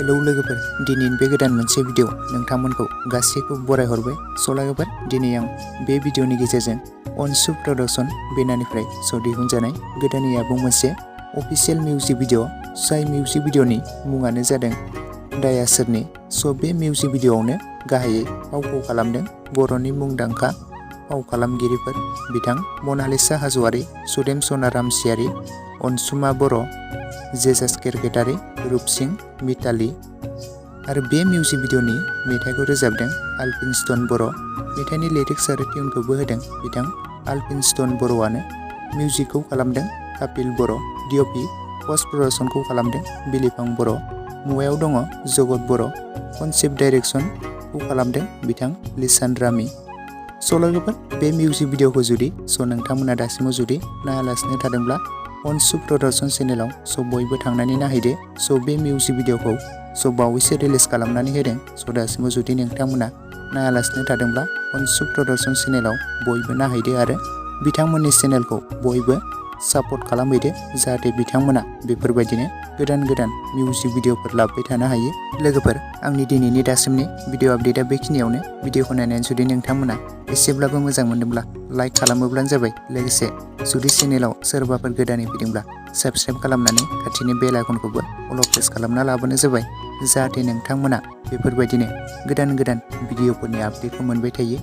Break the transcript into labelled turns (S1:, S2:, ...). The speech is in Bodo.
S1: हेलौ लोगोफोर, दिनैनि बे गोदान मोनसे भिडिअ नोंथांमोनखौ गासैखौबो बराय हरबाय। लोगोफोर, दिनै आं बे भिडिअनि गेजेरजों अनसु प्रडाक्शन बेनारनिफ्राय दिहुनजानाय गोदानै आबुं मोनसे अफिशियेल मिउजिक भिडिअ। जाय मिउजिक भिडिअनि मुङानो जादों दाया सोरनि। बे मिउजिक भिडिअआवनो गाहायै फावखौ खालामदों बर'नि मुंदांखा फाव खालामगिरिफोर बिथां मनालिसा हाज'वारि, सुदेम सना रामसियारि, अनसुमा बर', जेजास केरकेटारि, रुपसिं मिताली। आरो बे मिउजिक भिडिअनि मेथाइखौ रोजाबदों आलपिनस्टन बर'। मेथाइनि लिरिक्स आरो टिउनखौबो होदों बिथां आलपिनस्टन बर'आनो। मिउजिकखौ खालामदों कापिल बर'। डिअपि पस्ट प्रडाक्शनखौ खालामदों बिलिफां बर'। मुवायाव दङ जगत बर'। कनसेप्ट डाइरेक्सनखौ खालामदों बिथां लिसान रामी। लोगोफोर, बे मिउजिक भिडिअखौ जुदि नोंथांमोना दासिमाव जुदि नायालासिनो थादोंब्ला अनसु प्रडाक्शन चेनेलाव बयबो थांनानै नायहैदो। बे मिउजिक भिडिअखौ बावैसो रिलिज खालामनानै होदों। दासिमाव जुदि नोंथांमोना नायालासिनो थादोंब्ला अनसु प्रडाक्शन चेनेलाव बयबो नायहैदो आरो बिथांमोननि चेनेलखौ बयबो सापर्ट खालामहैदो, जाहाथे बिथांमोना बेफोरबायदिनो गोदान गोदान मिउजिक भिडिअफोर लाबोबाय थानो हायो। लोगोफोर, आंनि दिनैनि दासिमनि भिडिअ आपडेटआ बेखिनियावनो। भिडिअखौ नायनानै जुदि नोंथांमोना एसेब्लाबो मोजां मोनदोंब्ला लाइक खालामोब्लानो जाबाय। लोगोसे जुदि चेनेलाव सोरबाफोर गोदानै फैदोंब्ला साबस्क्राइब खालामनानै खाथिनि बेल आइकनखौबो अल प्रेस खालामना लाबोनो जाबाय, जाहाथे नोंथांमोना बेफोरबायदिनो गोदान गोदान भिडिअफोरनि आपडेटखौ मोनबाय थायो।